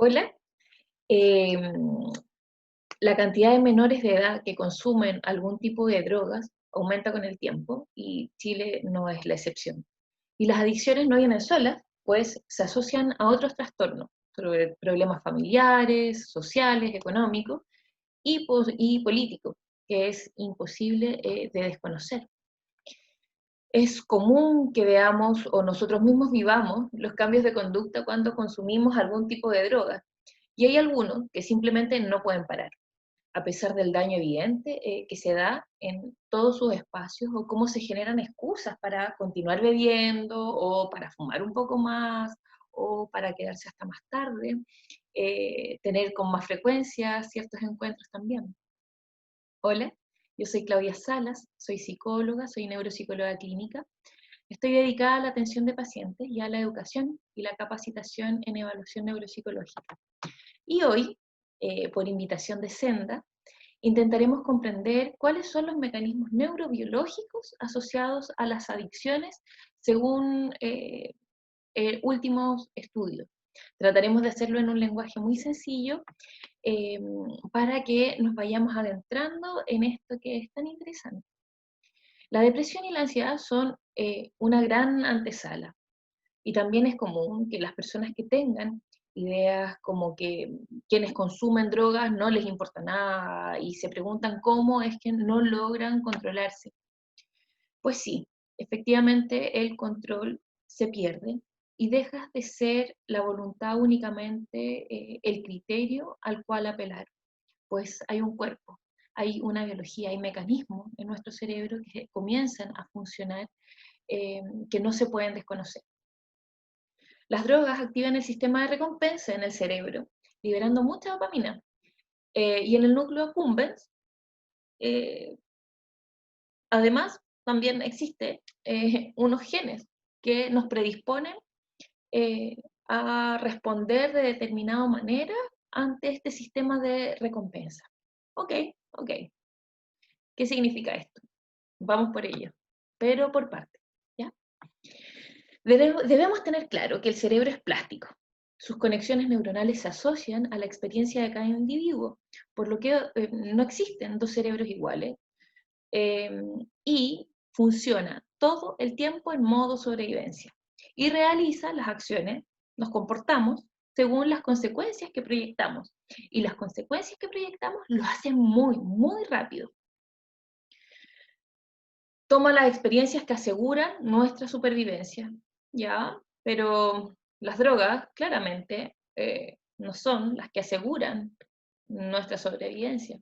Hola. Em, la cantidad de menores de edad que consumen algún tipo de drogas aumenta con el tiempo y Chile no es la excepción. Y las adicciones no vienen solas, pues se asocian a otros trastornos, sobre problemas familiares, sociales, económicos y políticos, que es imposible de desconocer. Es común que veamos o nosotros mismos vivamos los cambios de conducta cuando consumimos algún tipo de droga. Y hay algunos que simplemente no pueden parar, a pesar del daño evidente que se da en todos sus espacios o cómo se generan excusas para continuar bebiendo o para fumar un poco más o para quedarse hasta más tarde, tener con más frecuencia ciertos encuentros también. Hola, yo soy Claudia Salas, soy psicóloga, soy neuropsicóloga clínica. Estoy dedicada a la atención de pacientes y a la educación y la capacitación en evaluación neuropsicológica. Y hoy, por invitación de Senda, intentaremos comprender cuáles son los mecanismos neurobiológicos asociados a las adicciones según últimos estudios. Trataremos de hacerlo en un lenguaje muy sencillo eh, para que nos vayamos adentrando en esto que es tan interesante. La depresión y la ansiedad son una gran antesala. Y también es común que las personas que tengan ideas como que quienes consumen drogas no les importa nada y se preguntan cómo es que no logran controlarse. Pues sí, efectivamente el control se pierde y dejas de ser la voluntad únicamente el criterio al cual apelar, pues hay un cuerpo, hay una biología, hay mecanismos en nuestro cerebro que comienzan a funcionar que no se pueden desconocer. Las drogas activan el sistema de recompensa en el cerebro, liberando mucha dopamina. Y en el núcleo accumbens, eh, además, también existe unos genes que nos predisponen eh, a responder de determinada manera ante este sistema de recompensa. Ok, ok. ¿Qué significa esto? Vamos por ello, pero por partes. ¿Ya? Debemos tener claro que el cerebro es plástico. Sus conexiones neuronales se asocian a la experiencia de cada individuo, por lo que no existen dos cerebros iguales eh, y funciona todo el tiempo en modo sobrevivencia y realiza las acciones, nos comportamos según las consecuencias que proyectamos. Y las consecuencias que proyectamos lo hacen muy, muy rápido. Toma las experiencias que aseguran nuestra supervivencia, ¿ya? Pero las drogas, claramente, no son las que aseguran nuestra sobrevivencia.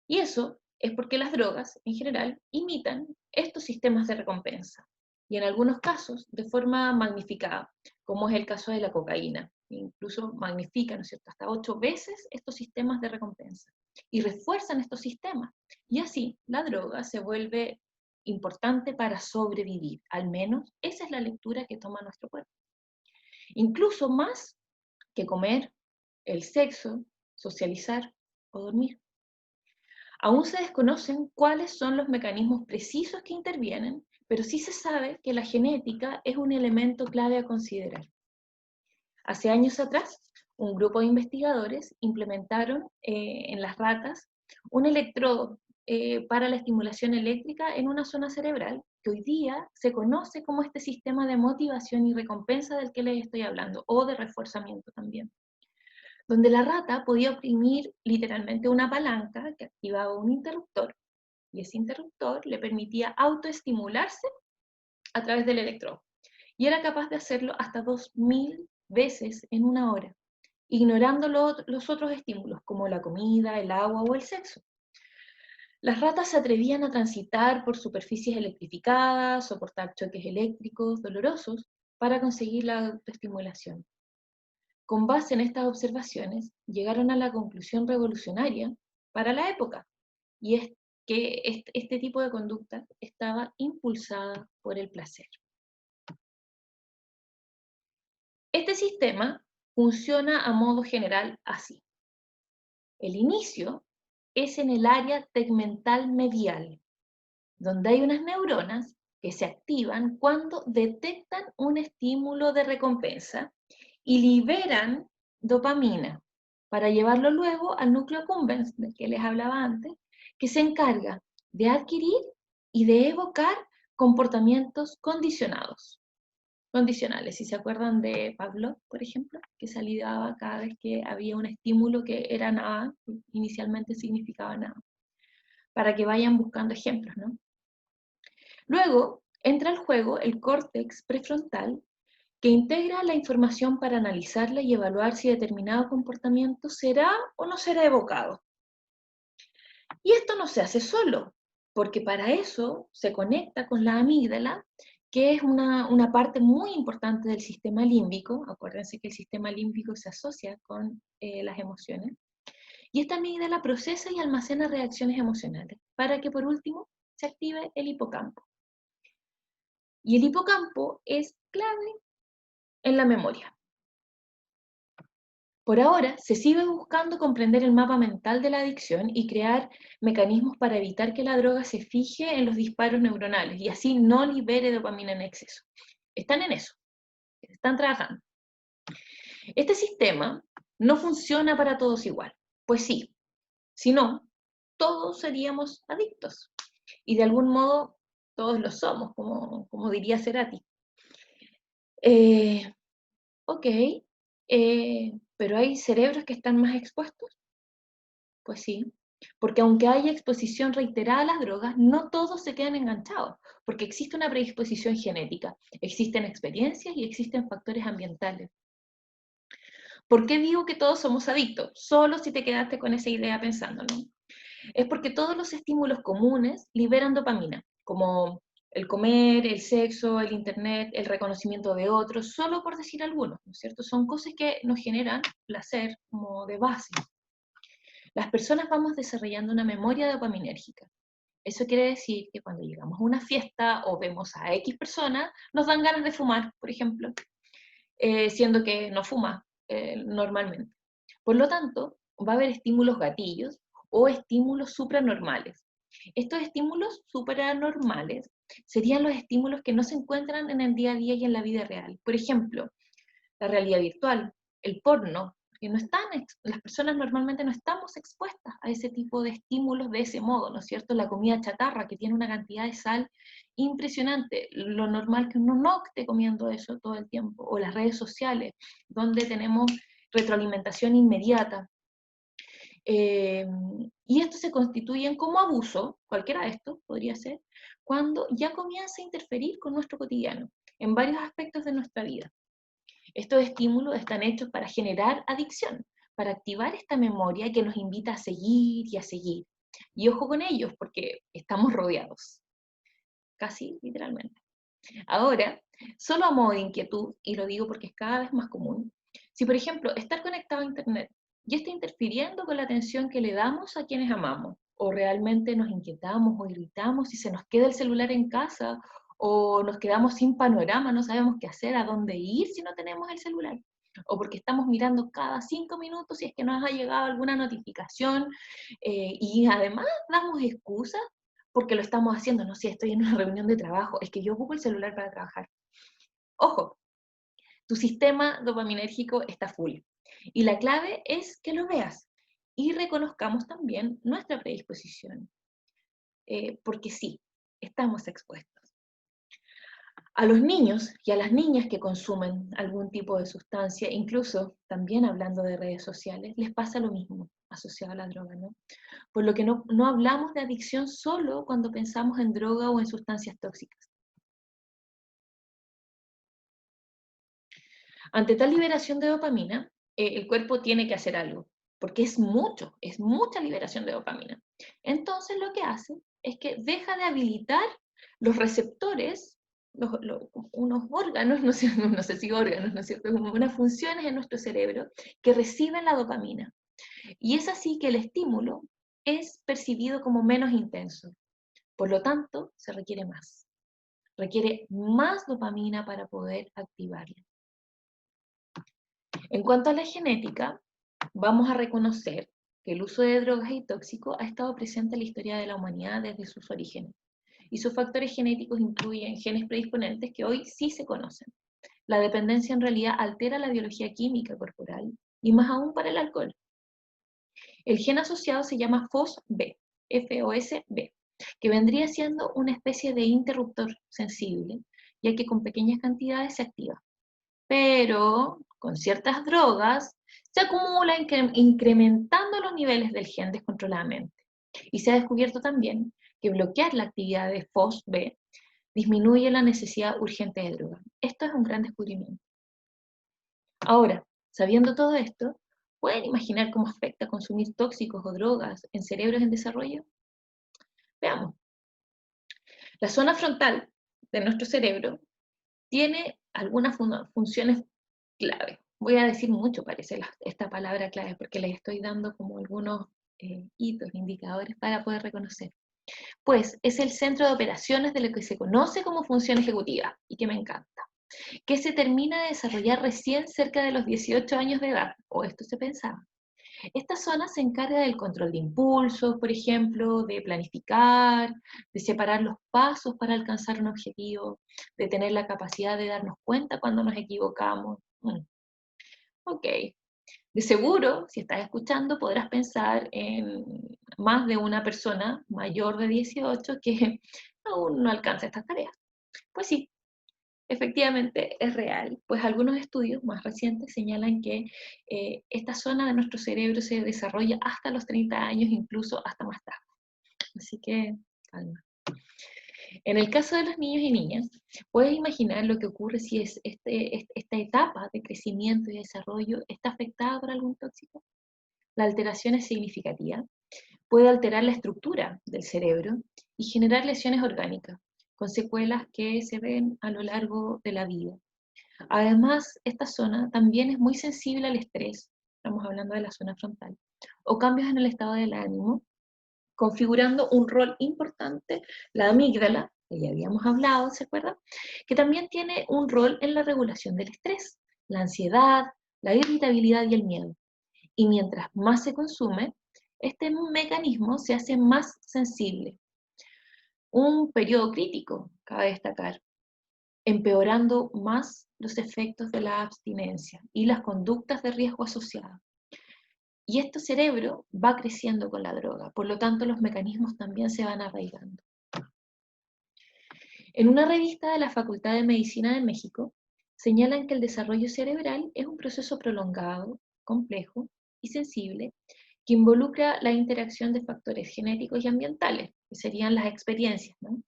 Y eso es porque las drogas, en general, imitan estos sistemas de recompensa, y en algunos casos de forma magnificada, como es el caso de la cocaína. Incluso magnifican, ¿no es cierto?, hasta 8 veces estos sistemas de recompensa, y refuerzan estos sistemas. Y así, la droga se vuelve importante para sobrevivir, al menos esa es la lectura que toma nuestro cuerpo. Incluso más que comer, el sexo, socializar o dormir. Aún se desconocen cuáles son los mecanismos precisos que intervienen, pero sí se sabe que la genética es un elemento clave a considerar. Hace años atrás, un grupo de investigadores implementaron en las ratas un electrodo para la estimulación eléctrica en una zona cerebral que hoy día se conoce como este sistema de motivación y recompensa del que les estoy hablando, o de reforzamiento también, donde la rata podía oprimir literalmente una palanca que activaba un interruptor, y ese interruptor le permitía autoestimularse a través del electrodo. Y era capaz de hacerlo hasta 2000 veces en una hora, ignorando los otros estímulos, como la comida, el agua o el sexo. Las ratas se atrevían a transitar por superficies electrificadas, soportar choques eléctricos dolorosos para conseguir la autoestimulación. Con base en estas observaciones, llegaron a la conclusión revolucionaria para la época, y es que este tipo de conducta estaba impulsada por el placer. Este sistema funciona a modo general así. El inicio es en el área tegmental medial, donde hay unas neuronas que se activan cuando detectan un estímulo de recompensa y liberan dopamina, para llevarlo luego al núcleo accumbens, del que les hablaba antes, que se encarga de adquirir y de evocar comportamientos condicionales. Si se acuerdan de Pavlov, por ejemplo, que salidaba cada vez que había un estímulo que era nada, inicialmente significaba nada, para que vayan buscando ejemplos, ¿no? Luego entra al juego el córtex prefrontal, que integra la información para analizarla y evaluar si determinado comportamiento será o no será evocado. Y esto no se hace solo, porque para eso se conecta con la amígdala, que es una parte muy importante del sistema límbico. Acuérdense que el sistema límbico se asocia con las emociones. Y esta amígdala procesa y almacena reacciones emocionales, para que por último se active el hipocampo. Y el hipocampo es clave en la memoria. Por ahora, se sigue buscando comprender el mapa mental de la adicción y crear mecanismos para evitar que la droga se fije en los disparos neuronales y así no libere dopamina en exceso. Están en eso, están trabajando. Este sistema no funciona para todos igual. Pues sí, si no, todos seríamos adictos. Y de algún modo, todos lo somos, como diría Cerati. Ok, pero ¿hay cerebros que están más expuestos? Pues sí, porque aunque haya exposición reiterada a las drogas, no todos se quedan enganchados, porque existe una predisposición genética, existen experiencias y existen factores ambientales. ¿Por qué digo que todos somos adictos? Solo si te quedaste con esa idea pensando, ¿no? Es porque todos los estímulos comunes liberan dopamina, como el comer, el sexo, el internet, el reconocimiento de otros, solo por decir algunos, ¿no es cierto? Son cosas que nos generan placer como de base. Las personas vamos desarrollando una memoria dopaminérgica. Eso quiere decir que cuando llegamos a una fiesta o vemos a X personas, nos dan ganas de fumar, por ejemplo, siendo que no fuma normalmente. Por lo tanto, va a haber estímulos gatillos o estímulos supranormales. Estos estímulos supranormales serían los estímulos que no se encuentran en el día a día y en la vida real. Por ejemplo, la realidad virtual, el porno, que no están, las personas normalmente no estamos expuestas a ese tipo de estímulos de ese modo, ¿no es cierto? La comida chatarra, que tiene una cantidad de sal impresionante, lo normal que uno no esté comiendo eso todo el tiempo, o las redes sociales, donde tenemos retroalimentación inmediata. Y esto se constituyen como abuso, cualquiera de estos podría ser, cuando ya comienza a interferir con nuestro cotidiano, en varios aspectos de nuestra vida. Estos estímulos están hechos para generar adicción, para activar esta memoria que nos invita a seguir y a seguir. Y ojo con ellos, porque estamos rodeados, casi literalmente. Ahora, solo a modo de inquietud, y lo digo porque es cada vez más común, si por ejemplo estar conectado a Internet ya está interfiriendo con la atención que le damos a quienes amamos, o realmente nos inquietamos o irritamos si se nos queda el celular en casa, o nos quedamos sin panorama, no sabemos qué hacer, a dónde ir si no tenemos el celular, o porque estamos mirando cada 5 minutos si es que nos ha llegado alguna notificación, y además damos excusas porque lo estamos haciendo, no sé, estoy en una reunión de trabajo, es que yo ocupo el celular para trabajar. Ojo, tu sistema dopaminérgico está full. Y la clave es que lo veas y reconozcamos también nuestra predisposición, porque sí, estamos expuestos. A los niños y a las niñas que consumen algún tipo de sustancia, incluso también hablando de redes sociales, les pasa lo mismo asociado a la droga, ¿no? Por lo que no hablamos de adicción solo cuando pensamos en droga o en sustancias tóxicas. Ante tal liberación de dopamina, el cuerpo tiene que hacer algo, porque es mucha liberación de dopamina. Entonces lo que hace es que deja de habilitar los receptores, unos órganos, no sé si órganos, ¿no es cierto? Unas funciones en nuestro cerebro que reciben la dopamina. Y es así que el estímulo es percibido como menos intenso. Por lo tanto, se requiere más. Requiere más dopamina para poder activarla. En cuanto a la genética, vamos a reconocer que el uso de drogas y tóxicos ha estado presente en la historia de la humanidad desde sus orígenes. Y sus factores genéticos incluyen genes predisponentes que hoy sí se conocen. La dependencia en realidad altera la biología química corporal y más aún para el alcohol. El gen asociado se llama FOSB, FOSB, que vendría siendo una especie de interruptor sensible, ya que con pequeñas cantidades se activa. Pero con ciertas drogas se acumula incrementando los niveles del gen descontroladamente. Y se ha descubierto también que bloquear la actividad de FOSB disminuye la necesidad urgente de droga. Esto es un gran descubrimiento. Ahora, sabiendo todo esto, ¿pueden imaginar cómo afecta consumir tóxicos o drogas en cerebros en desarrollo? Veamos. La zona frontal de nuestro cerebro tiene algunas funciones clave. Voy a decir mucho, parece, esta palabra clave, porque les estoy dando como algunos hitos, indicadores para poder reconocer. Pues es el centro de operaciones de lo que se conoce como función ejecutiva, y que me encanta, que se termina de desarrollar recién cerca de los 18 años de edad, o esto se pensaba. Esta zona se encarga del control de impulsos, por ejemplo, de planificar, de separar los pasos para alcanzar un objetivo, de tener la capacidad de darnos cuenta cuando nos equivocamos. Ok, de seguro, si estás escuchando, podrás pensar en más de una persona mayor de 18 que aún no alcanza estas tareas. Pues sí, efectivamente es real, pues algunos estudios más recientes señalan que esta zona de nuestro cerebro se desarrolla hasta los 30 años, incluso hasta más tarde. Así que, calma. En el caso de los niños y niñas, puedes imaginar lo que ocurre si esta etapa de crecimiento y desarrollo está afectada por algún tóxico. La alteración es significativa. Puede alterar la estructura del cerebro y generar lesiones orgánicas, con secuelas que se ven a lo largo de la vida. Además, esta zona también es muy sensible al estrés, estamos hablando de la zona frontal, o cambios en el estado del ánimo, configurando un rol importante la amígdala, que ya habíamos hablado, ¿se acuerdan? Que también tiene un rol en la regulación del estrés, la ansiedad, la irritabilidad y el miedo. Y mientras más se consume, este mecanismo se hace más sensible. Un periodo crítico, cabe destacar, empeorando más los efectos de la abstinencia y las conductas de riesgo asociadas. Y este cerebro va creciendo con la droga, por lo tanto los mecanismos también se van arraigando. En una revista de la Facultad de Medicina de México, señalan que el desarrollo cerebral es un proceso prolongado, complejo y sensible que involucra la interacción de factores genéticos y ambientales, que serían las experiencias, ¿no?,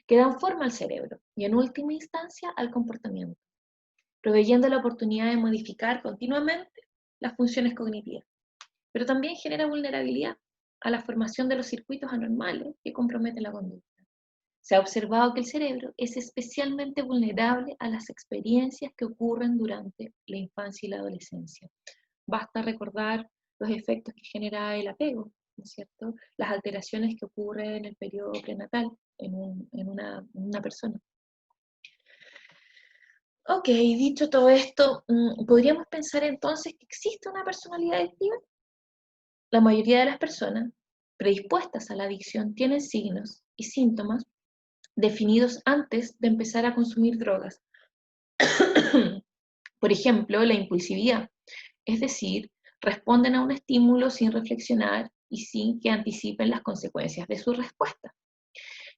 que dan forma al cerebro y en última instancia al comportamiento, proveyendo la oportunidad de modificar continuamente las funciones cognitivas. Pero también genera vulnerabilidad a la formación de los circuitos anormales que comprometen la conducta. Se ha observado que el cerebro es especialmente vulnerable a las experiencias que ocurren durante la infancia y la adolescencia. Basta recordar los efectos que genera el apego, ¿no es cierto? Las alteraciones que ocurren en el periodo prenatal en una persona. Ok, dicho todo esto, ¿podríamos pensar entonces que existe una personalidad adictiva? La mayoría de las personas predispuestas a la adicción tienen signos y síntomas definidos antes de empezar a consumir drogas. Por ejemplo, la impulsividad, es decir, responden a un estímulo sin reflexionar y sin que anticipen las consecuencias de su respuesta.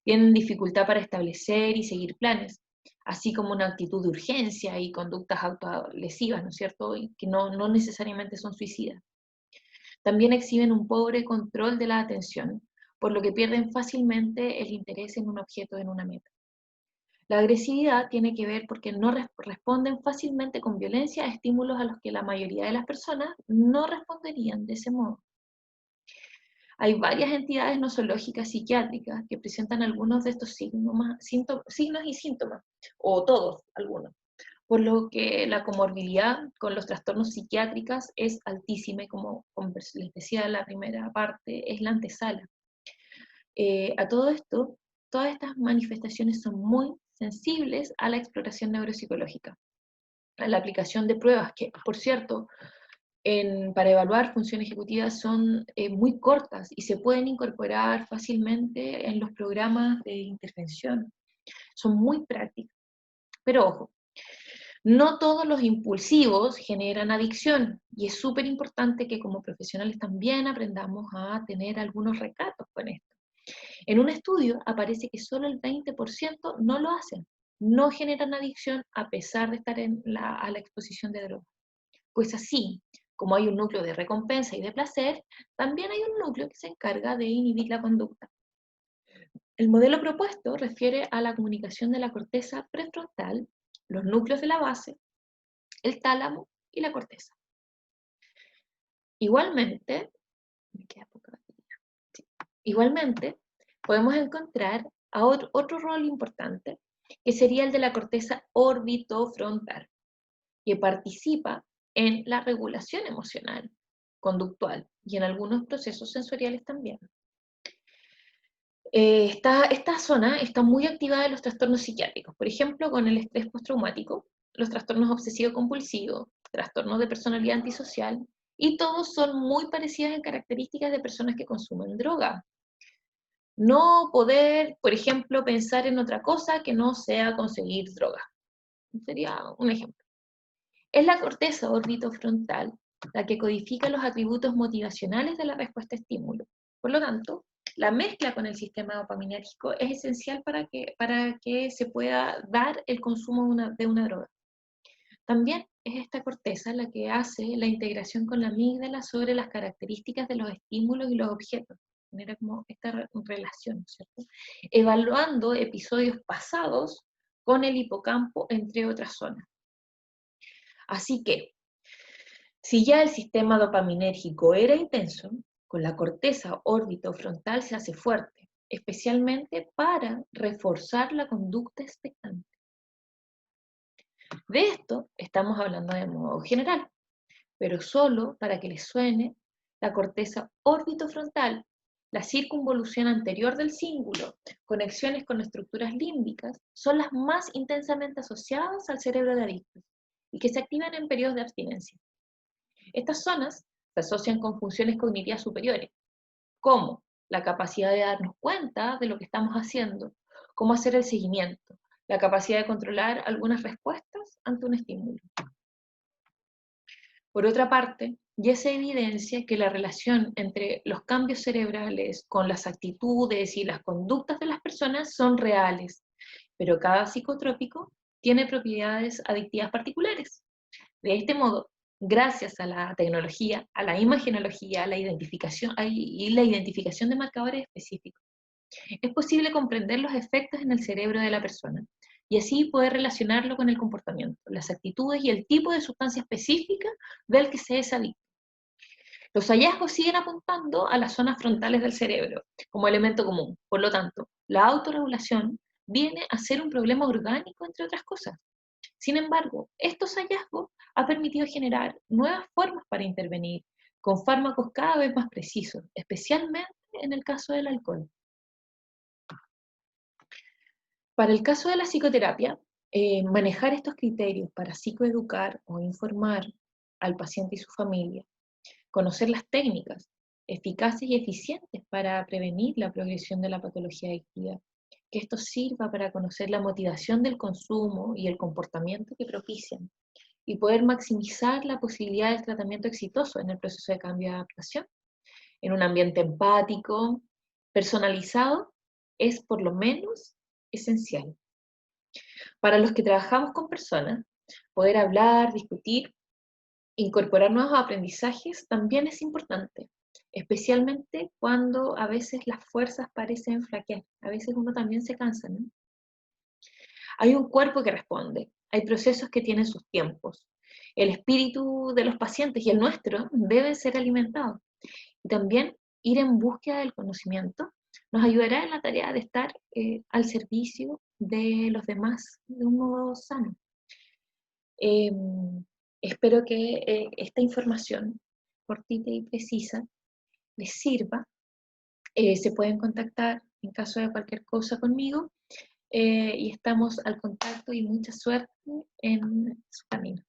Tienen dificultad para establecer y seguir planes, así como una actitud de urgencia y conductas autolesivas, ¿no es cierto?, y que no necesariamente son suicidas. También exhiben un pobre control de la atención, por lo que pierden fácilmente el interés en un objeto, en una meta. La agresividad tiene que ver porque no responden fácilmente con violencia a estímulos a los que la mayoría de las personas no responderían de ese modo. Hay varias entidades nosológicas psiquiátricas que presentan algunos de estos signos y síntomas, o todos, algunos, por lo que la comorbilidad con los trastornos psiquiátricos es altísima y como les decía en la primera parte, es la antesala. A todo esto, todas estas manifestaciones son muy sensibles a la exploración neuropsicológica, a la aplicación de pruebas que, por cierto, para evaluar función ejecutiva son muy cortas y se pueden incorporar fácilmente en los programas de intervención. Son muy prácticas. Pero ojo, No todos los impulsivos generan adicción, y es súper importante que como profesionales también aprendamos a tener algunos recatos con esto. En un estudio aparece que solo el 20% no lo hacen, no generan adicción a pesar de estar a la exposición de drogas. Pues así, como hay un núcleo de recompensa y de placer, también hay un núcleo que se encarga de inhibir la conducta. El modelo propuesto refiere a la comunicación de la corteza prefrontal, los núcleos de la base, el tálamo y la corteza. Igualmente, me queda poca batería. Sí. Igualmente, podemos encontrar a otro rol importante, que sería el de la corteza orbitofrontal, que participa en la regulación emocional, conductual y en algunos procesos sensoriales también. Esta zona está muy activada en los trastornos psiquiátricos, por ejemplo, con el estrés postraumático, los trastornos obsesivo-compulsivos, trastornos de personalidad antisocial, y todos son muy parecidos en características de personas que consumen droga. No poder, por ejemplo, pensar en otra cosa que no sea conseguir droga. Sería un ejemplo. Es la corteza orbitofrontal la que codifica los atributos motivacionales de la respuesta a estímulo. Por lo tanto, la mezcla con el sistema dopaminérgico es esencial para que se pueda dar el consumo de una droga. También es esta corteza la que hace la integración con la amígdala sobre las características de los estímulos y los objetos. Genera como esta relación, ¿cierto? Evaluando episodios pasados con el hipocampo, entre otras zonas. Así que, si ya el sistema dopaminérgico era intenso, con la corteza orbitofrontal se hace fuerte, especialmente para reforzar la conducta expectante. De esto estamos hablando de modo general, pero solo para que les suene, la corteza orbitofrontal, la circunvolución anterior del cíngulo, conexiones con estructuras límbicas, son las más intensamente asociadas al cerebro de adictos y que se activan en periodos de abstinencia. Estas zonas se asocian con funciones cognitivas superiores, como la capacidad de darnos cuenta de lo que estamos haciendo, cómo hacer el seguimiento, la capacidad de controlar algunas respuestas ante un estímulo. Por otra parte, ya se evidencia que la relación entre los cambios cerebrales con las actitudes y las conductas de las personas son reales, pero cada psicotrópico tiene propiedades adictivas particulares. De este modo, gracias a la tecnología, a la imagenología, a la identificación y la identificación de marcadores específicos, es posible comprender los efectos en el cerebro de la persona y así poder relacionarlo con el comportamiento, las actitudes y el tipo de sustancia específica del que se es adicto. Los hallazgos siguen apuntando a las zonas frontales del cerebro como elemento común. Por lo tanto, la autorregulación viene a ser un problema orgánico, entre otras cosas. Sin embargo, estos hallazgos han permitido generar nuevas formas para intervenir, con fármacos cada vez más precisos, especialmente en el caso del alcohol. Para el caso de la psicoterapia, manejar estos criterios para psicoeducar o informar al paciente y su familia, conocer las técnicas eficaces y eficientes para prevenir la progresión de la patología adictiva, que esto sirva para conocer la motivación del consumo y el comportamiento que propician, y poder maximizar la posibilidad del tratamiento exitoso en el proceso de cambio de adaptación, en un ambiente empático, personalizado, es por lo menos esencial. Para los que trabajamos con personas, poder hablar, discutir, incorporar nuevos aprendizajes también es importante, especialmente cuando a veces las fuerzas parecen flaquear, a veces uno también se cansa, ¿no? Hay un cuerpo que responde, hay procesos que tienen sus tiempos. El espíritu de los pacientes y el nuestro deben ser alimentados. Y también ir en búsqueda del conocimiento nos ayudará en la tarea de estar al servicio de los demás de un modo sano. Espero que esta información cortita y precisa les sirva. Se pueden contactar en caso de cualquier cosa conmigo y estamos al contacto y mucha suerte en su camino.